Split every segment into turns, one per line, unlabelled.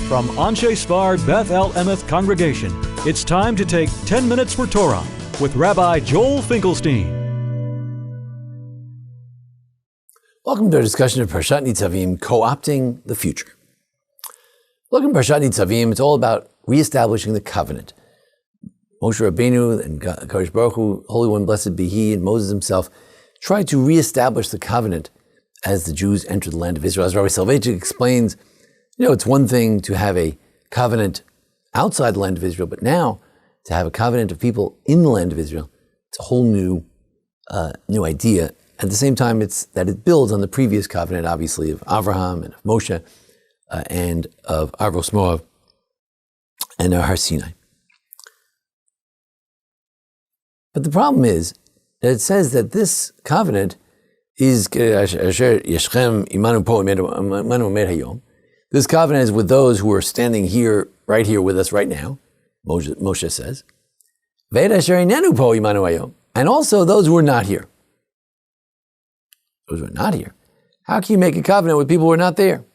From Anshe Sfard Beth El Emeth Congregation, it's time to take 10 Minutes for Torah with Rabbi Joel Finkelstein.
Welcome to our discussion of Parshat Nitzavim, Co-opting the Future. Looking at Parshat Nitzavim, it's all about reestablishing the covenant. Moshe Rabbeinu and Kadosh Baruch Hu, Holy One, blessed be He, and Moses himself tried to reestablish the covenant as the Jews entered the land of Israel. As Rabbi Soloveitchik explains, it's one thing to have a covenant outside the land of Israel, but now to have a covenant of people in the land of Israel, it's a whole new idea. At the same time, it's that it builds on the previous covenant, obviously, of Avraham and of Moshe and of Avros Moav and Har Sinai. But the problem is that it says that this covenant is this covenant is with those who are standing here, right here with us right now, Moshe says, and also those who are not here. Those who are not here. How can you make a covenant with people who are not there?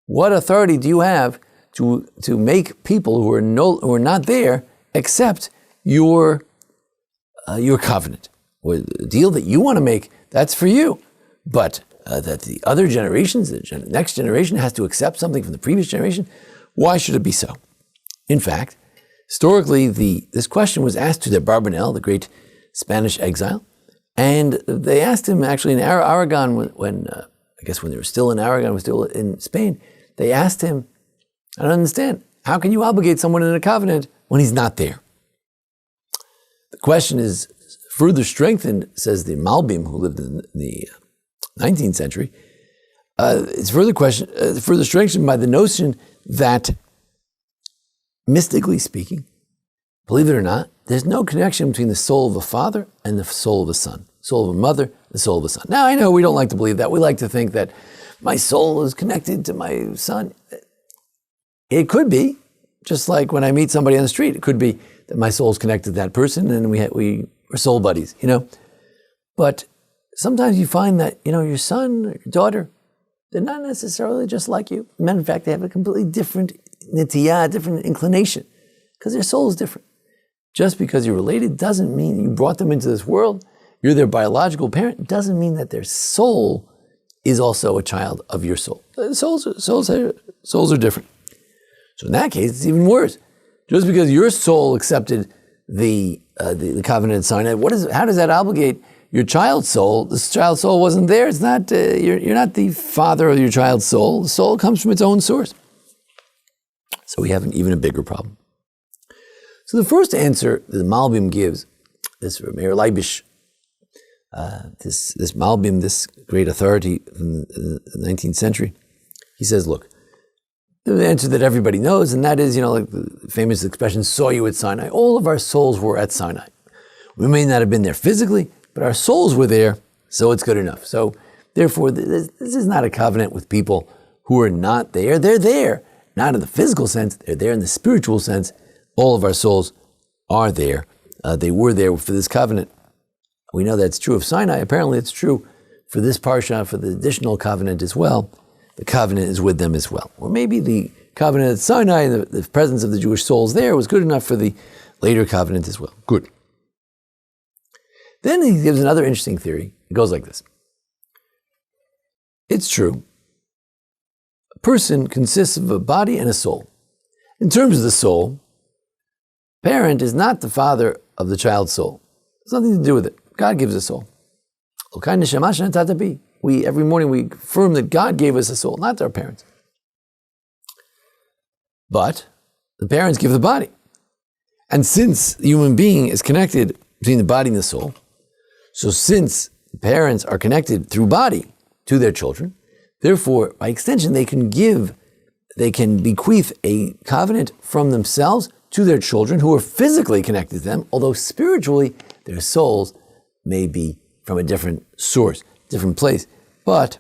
What authority do you have to make people who are not there accept your covenant? Or the deal that you want to make, that's for you. But that the other generations, the next generation has to accept something from the previous generation, why should it be so? In fact, historically, this question was asked to the Barbanel, the great Spanish exile, and they asked him actually in Aragon, when they were still in Aragon, was still in Spain, they asked him, I don't understand, how can you obligate someone in a covenant when he's not there? The question is further strengthened, says the Malbim, who lived in the 19th century. It's further strengthened by the notion that, mystically speaking, believe it or not, there's no connection between the soul of a father and the soul of a son, soul of a mother, the soul of a son. Now, I know we don't like to believe that. We like to think that my soul is connected to my son. It could be, just like when I meet somebody on the street, it could be that my soul is connected to that person and we're soul buddies, But sometimes you find that, your son or your daughter, they're not necessarily just like you. In fact, they have a completely different nitiyah, different inclination, because their soul is different. Just because you're related doesn't mean you brought them into this world, you're their biological parent, doesn't mean that their soul is also a child of your soul. Souls are different. So in that case, it's even worse. Just because your soul accepted the covenant at Sinai, how does that obligate your child's soul? This child's soul wasn't there. It's not. You're not the father of your child's soul. The soul comes from its own source. So we have even a bigger problem. So the first answer the Malbim gives, this Meir Leibish, this Malbim, this great authority from the 19th century, he says, look, the answer that everybody knows, and that is, like the famous expression, saw you at Sinai. All of our souls were at Sinai. We may not have been there physically, but our souls were there, so it's good enough. So therefore, this is not a covenant with people who are not there. They're there, not in the physical sense, they're there in the spiritual sense. All of our souls are there. They were there for this covenant. We know that's true of Sinai. Apparently it's true for this parsha, for the additional covenant as well. The covenant is with them as well. Or maybe the covenant at Sinai, the presence of the Jewish souls there was good enough for the later covenant as well. Good. Then he gives another interesting theory. It goes like this. It's true. A person consists of a body and a soul. In terms of the soul, parent is not the father of the child's soul. It's nothing to do with it. God gives a soul. Every morning we affirm that God gave us a soul, not our parents. But the parents give the body. And since the human being is connected between the body and the soul, so since parents are connected through body to their children, therefore, by extension, they can bequeath a covenant from themselves to their children who are physically connected to them, although spiritually their souls may be from a different source, different place. But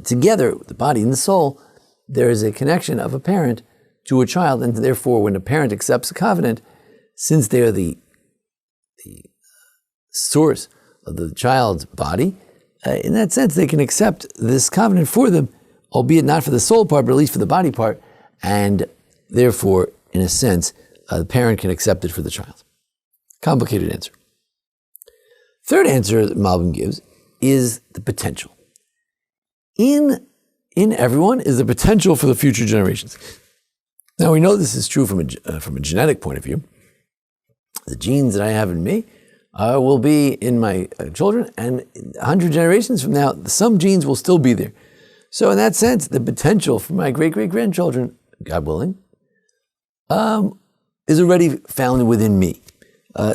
together, the body and the soul, there is a connection of a parent to a child, and therefore when a parent accepts a covenant, since they are the source of the child's body, in that sense they can accept this covenant for them albeit not for the soul part, but at least for the body part, and therefore, in a sense, the parent can accept it for the child. Complicated answer. Third answer that Malbim gives is the potential. In everyone is the potential for the future generations. Now we know this is true from a genetic point of view. The genes that I have in me will be in my children, and 100 generations from now, some genes will still be there. So in that sense, the potential for my great-great-grandchildren, God willing, is already found within me.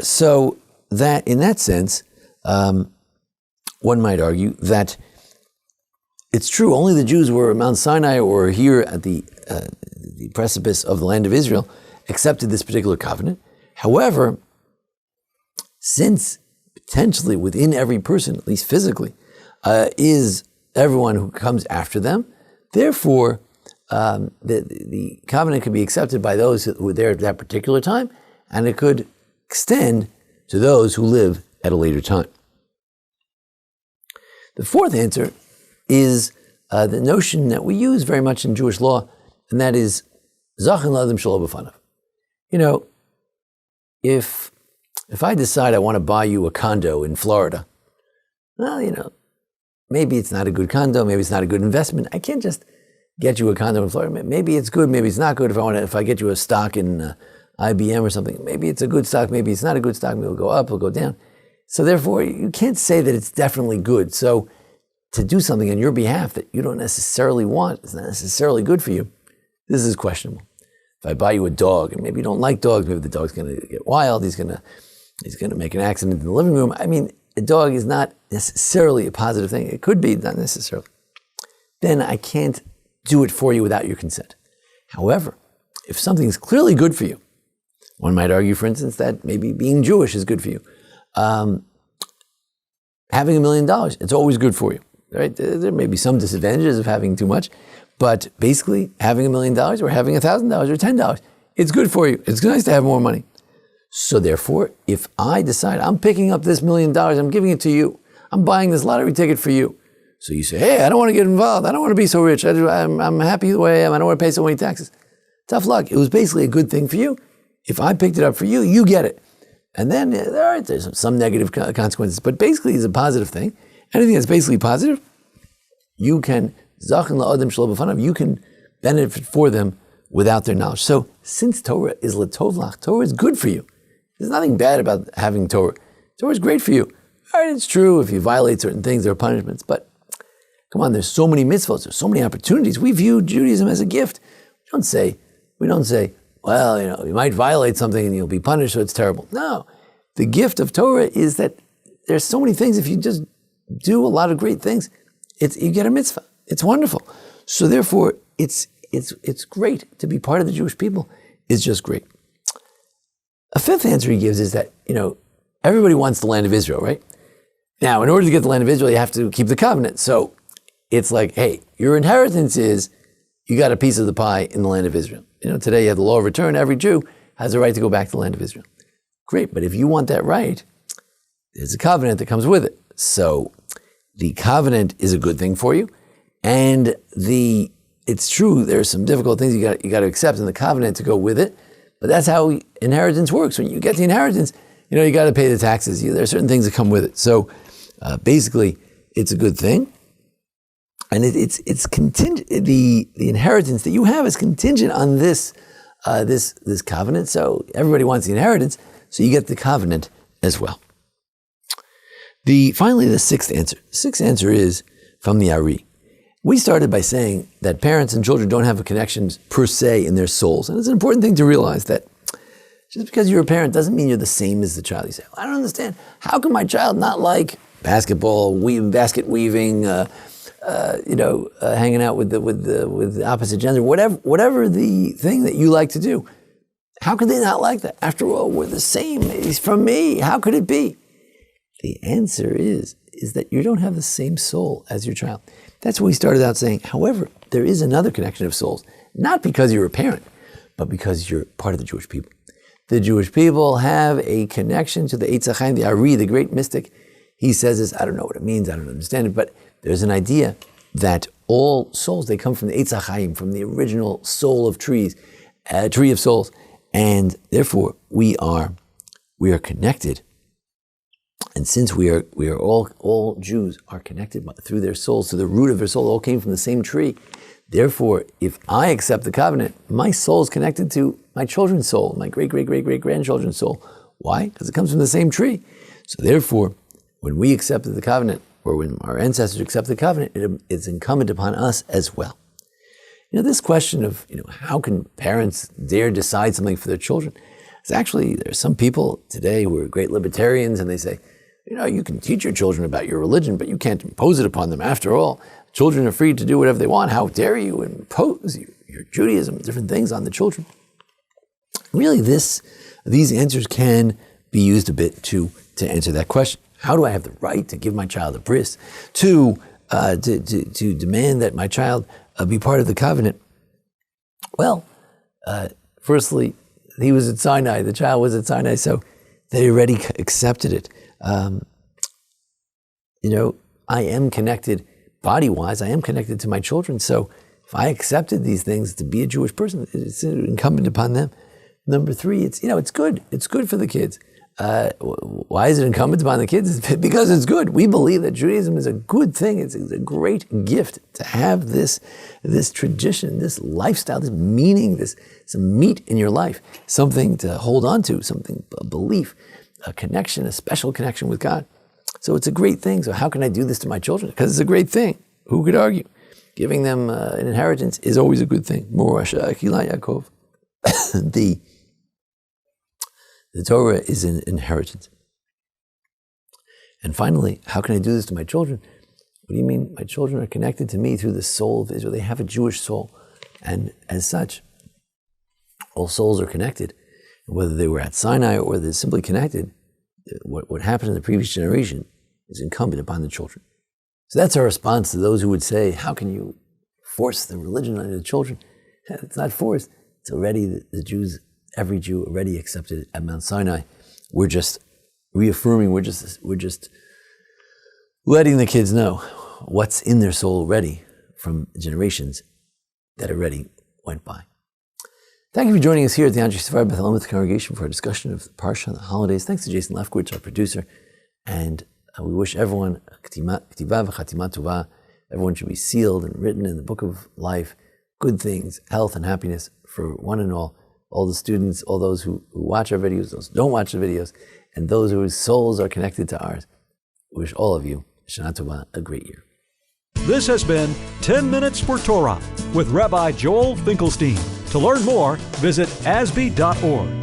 So that, in that sense, one might argue that it's true, only the Jews were at Mount Sinai or here at the precipice of the land of Israel accepted this particular covenant. However, since potentially within every person, at least physically, is everyone who comes after them, therefore, the covenant could be accepted by those who were there at that particular time, and it could extend to those who live at a later time. The fourth answer is the notion that we use very much in Jewish law, and that is Zachin L'Adam Shelo B'fanav. You know, if I decide I want to buy you a condo in Florida, well, you know, maybe it's not a good condo, maybe it's not a good investment. I can't just get you a condo in Florida. Maybe it's good, maybe it's not good. If I get you a stock in IBM or something, maybe it's a good stock, maybe it's not a good stock, maybe it'll go up, it'll go down. So therefore, you can't say that it's definitely good. So to do something on your behalf that you don't necessarily want, it's not necessarily good for you, this is questionable. If I buy you a dog, and maybe you don't like dogs, maybe the dog's going to get wild, he's going to make an accident in the living room. I mean, a dog is not necessarily a positive thing. It could be, not necessarily. Then I can't do it for you without your consent. However, if something is clearly good for you, one might argue, for instance, that maybe being Jewish is good for you. Having $1 million, it's always good for you, right? There may be some disadvantages of having too much, but basically having $1 million or having $1,000 or $10, it's good for you. It's nice to have more money. So therefore, if I decide I'm picking up this $1 million, I'm giving it to you, I'm buying this lottery ticket for you. So you say, hey, I don't want to get involved. I don't want to be so rich. I'm happy the way I am. I don't want to pay so many taxes. Tough luck. It was basically a good thing for you. If I picked it up for you, you get it. And then, all right, there's some negative consequences, but basically it's a positive thing. Anything that's basically positive, you can, Zachin L'Adam Shelo B'fanav, you can benefit for them without their knowledge. So since Torah is L'Tov Lach, Torah is good for you. There's nothing bad about having Torah. Torah is great for you. All right, it's true, if you violate certain things, there are punishments, but come on, there's so many mitzvot, there's so many opportunities. We view Judaism as a gift. We don't say, well, you know, you might violate something and you'll be punished, so it's terrible. No, the gift of Torah is that there's so many things. If you just do a lot of great things, you get a mitzvah. It's wonderful. So therefore, it's great to be part of the Jewish people. It's just great. A fifth answer he gives is that, you know, everybody wants the land of Israel, right? Now, in order to get the land of Israel, you have to keep the covenant. So it's like, hey, your inheritance is you got a piece of the pie in the land of Israel. You know, today you have the law of return. Every Jew has a right to go back to the land of Israel. Great, but if you want that right, there's a covenant that comes with it. So the covenant is a good thing for you, and it's true there are some difficult things you got to accept in the covenant to go with it. But that's how inheritance works. When you get the inheritance, you know, you got to pay the taxes. There are certain things that come with it. So basically, it's a good thing. And it's contingent. The inheritance that you have is contingent on this covenant. So everybody wants the inheritance, so you get the covenant as well. Finally, the sixth answer. The sixth answer is from the Ari. We started by saying that parents and children don't have a connection per se in their souls, and it's an important thing to realize that just because you're a parent doesn't mean you're the same as the child. You say, I don't understand. How can my child not like basketball, basket weaving? Hanging out with the opposite gender, whatever the thing that you like to do. How could they not like that? After all, we're the same. He's from me. How could it be? The answer is that you don't have the same soul as your child. That's what we started out saying. However, there is another connection of souls, not because you're a parent, but because you're part of the Jewish people. The Jewish people have a connection to the Eitz HaChaim, the Ari, the great mystic. He says this, I don't know what it means, I don't understand it, but there's an idea that all souls, they come from the Eitz HaChaim, from the original soul of trees, tree of souls. And therefore, we are connected. And since we are all Jews are connected through their souls, so the root of their soul all came from the same tree. Therefore, if I accept the covenant, my soul is connected to my children's soul, my great-great-great-great-grandchildren's soul. Why? Because it comes from the same tree. So therefore, when we accepted the covenant, or when our ancestors accepted the covenant, it's incumbent upon us as well. This question of, how can parents dare decide something for their children? It's actually, there's some people today who are great libertarians, and they say, you can teach your children about your religion, but you can't impose it upon them. After all, children are free to do whatever they want. How dare you impose your Judaism, different things on the children? Really, these answers can be used a bit to answer that question. How do I have the right to give my child a bris, to demand that my child be part of the covenant? Well, firstly, he was at Sinai, the child was at Sinai, so they already accepted it. I am connected body-wise, I am connected to my children, so if I accepted these things to be a Jewish person, it's incumbent upon them. Number three, it's good. It's good for the kids. Why is it incumbent upon the kids? It's because it's good. We believe that Judaism is a good thing. It's a great gift to have this tradition, this lifestyle, this meaning, some meat in your life, something to hold on to, a belief, a connection, a special connection with God. So it's a great thing. So how can I do this to my children? Because it's a great thing. Who could argue? Giving them an inheritance is always a good thing. Morasha Akila Yaakov. The Torah is an inheritance. And finally, how can I do this to my children? What do you mean? My children are connected to me through the soul of Israel. They have a Jewish soul. And as such, all souls are connected. Whether they were at Sinai or whether they're simply connected, what happened in the previous generation is incumbent upon the children. So that's our response to those who would say, how can you force the religion on the children? It's not forced. It's already the Jews. Every Jew already accepted it at Mount Sinai. We're just reaffirming, we're just letting the kids know what's in their soul already from generations that already went by. Thank you for joining us here at the Andrei Sephard Beth El congregation for a discussion of the Parsha and the holidays. Thanks to Jason Lefkowitz, our producer. And we wish everyone Ktiva v'chatima tova. Everyone should be sealed and written in the book of life. Good things, health and happiness for one and all the students, all those who watch our videos, those who don't watch the videos, and those whose souls are connected to ours. We wish all of you, Shana Tova, a great year.
This has been 10 Minutes for Torah with Rabbi Joel Finkelstein. To learn more, visit asb.org.